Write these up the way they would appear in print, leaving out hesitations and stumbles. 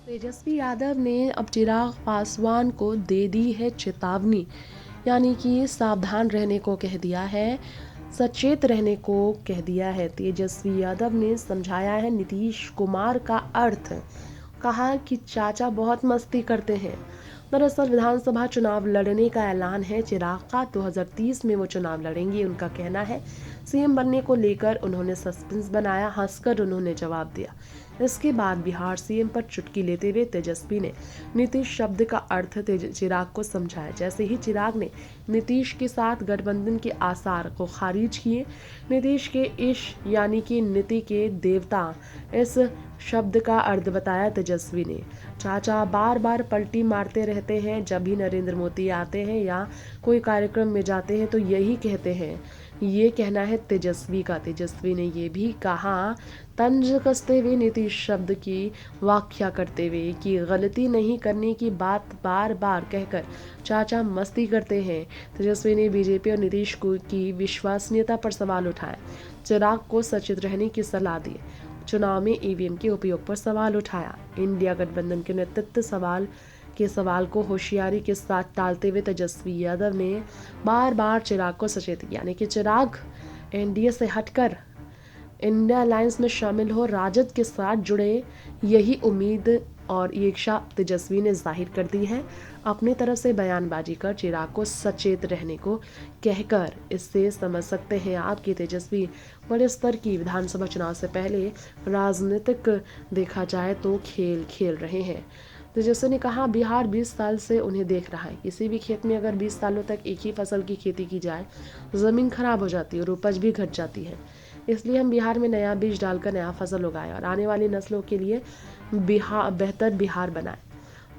तेजस्वी यादव ने अब चिराग पासवान को दे दी है चेतावनी, यानी कि सावधान रहने को कह दिया है, सचेत रहने को कह दिया है। तेजस्वी यादव ने समझाया है नीतीश कुमार का अर्थ, कहा कि चाचा बहुत मस्ती करते हैं। दरअसल विधानसभा चुनाव लड़ने का ऐलान है चिराग का, 2030 में वो चुनाव लड़ेंगे उनका कहना है। सीएम बनने को लेकर उन्होंने सस्पेंस बनाया, हंसकर उन्होंने जवाब दिया। इसके बाद बिहार सीएम पर चुटकी लेते हुए तेजस्वी ने नीतीश शब्द का अर्थ चिराग को समझाया। जैसे ही चिराग ने नीतीश के साथ गठबंधन के आसार को खारिज किए, नीतीश के इश यानी कि नीति के देवता इस शब्द का अर्थ बताया तेजस्वी ने। चाचा बार बार पलटी मारते रहते हैं, जब भी नरेंद्र मोदी आते हैं या कोई कार्यक्रम में जाते हैं तो यही कहते हैं। ये कहना है तेजस्वी का। तेजस्वी ने ये भी कहा, तंज कसते हुए नीतीश शब्द की व्याख्या करते हुए कि गलती नहीं करने की बात बार बार कहकर चाचा मस्ती करते हैं। तेजस्वी ने बीजेपी और नीतीश को की विश्वसनीयता पर सवाल उठाए, चिराग को सचेत रहने की सलाह दी, चुनाव में ईवीएम के उपयोग पर सवाल उठाया। इंडिया गठबंधन के नेतृत्व सवाल को होशियारी के साथ टालते हुए तेजस्वी यादव ने बार बार चिराग को सचेत किया, यानी कि चिराग एनडीए से हटकर इंडिया अलायंस में शामिल हो, राजद के साथ जुड़े, यही उम्मीद और ये इच्छा तेजस्वी ने जाहिर कर दी है। अपनी तरफ से बयानबाजी कर चिराग को सचेत रहने को कहकर इससे समझ सकते हैं आप कि तेजस्वी बड़े स्तर की विधानसभा चुनाव से पहले राजनीतिक देखा जाए तो खेल खेल रहे हैं। तेजस्वी ने कहा, बिहार 20 साल से उन्हें देख रहा है। किसी भी खेत में अगर 20 सालों तक एक ही फसल की खेती की जाए, ज़मीन खराब हो जाती है और उपज भी घट जाती है। इसलिए हम बिहार में नया बीज डालकर नया फसल उगाए और आने वाली नस्लों के लिए बेहतर बिहार बनाए।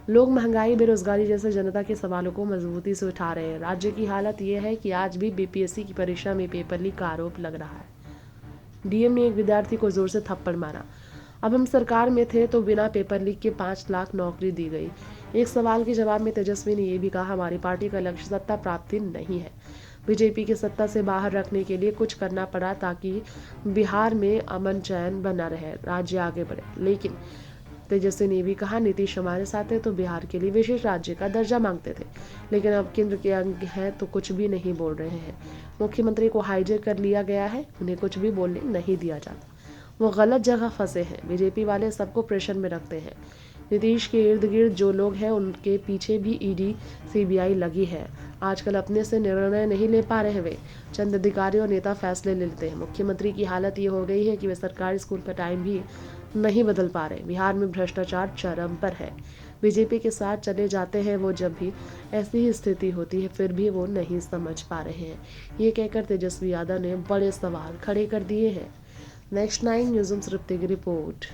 लोग महंगाई, बेरोजगारी जैसे जनता के सवालों को मजबूती से उठा रहे हैं। राज्य की हालत यह है कि आज भी बीपीएससी की परीक्षा में पेपर लीक का आरोप लग रहा है। डीएम ने एक विद्यार्थी को जोर से थप्पड़ मारा। अब हम सरकार में थे तो बिना पेपर लीक के 5 लाख नौकरी दी गई। एक सवाल के जवाब में तेजस्वी ने यह भी कहा, हमारी पार्टी का लक्ष्य सत्ता प्राप्ति नहीं है, बीजेपी की सत्ता से बाहर रखने के लिए कुछ करना पड़ा ताकि बिहार में अमन चैन बना रहे, राज्य आगे बढ़े। लेकिन तेजस्वी ने भी कहा, नीतीश हमारे साथ है तो बिहार के लिए विशेष राज्य का दर्जा मांगते थे, लेकिन अब केंद्र के अंग है तो कुछ भी नहीं बोल रहे हैं। मुख्यमंत्री को हाईजैक कर लिया गया है, उन्हें कुछ भी बोलने नहीं दिया जाता। वो गलत जगह फंसे हैं। बीजेपी वाले सबको प्रेशर में रखते हैं। नीतीश के इर्द गिर्द जो लोग हैं उनके पीछे भी ईडी सीबीआई लगी है। आजकल अपने से निर्णय नहीं ले पा रहे वे, चंद अधिकारी और नेता फैसले ले लेते हैं। मुख्यमंत्री की हालत ये हो गई है कि वे सरकारी स्कूल का टाइम भी नहीं बदल पा रहे। बिहार में भ्रष्टाचार चरम पर है। बीजेपी के साथ चले जाते हैं वो, जब भी ऐसी ही स्थिति होती है फिर भी वो नहीं समझ पा रहे हैं। ये कहकर तेजस्वी यादव ने बड़े सवाल खड़े कर दिए हैं। नेक्स्ट 9 न्यूज़ की रिपोर्ट।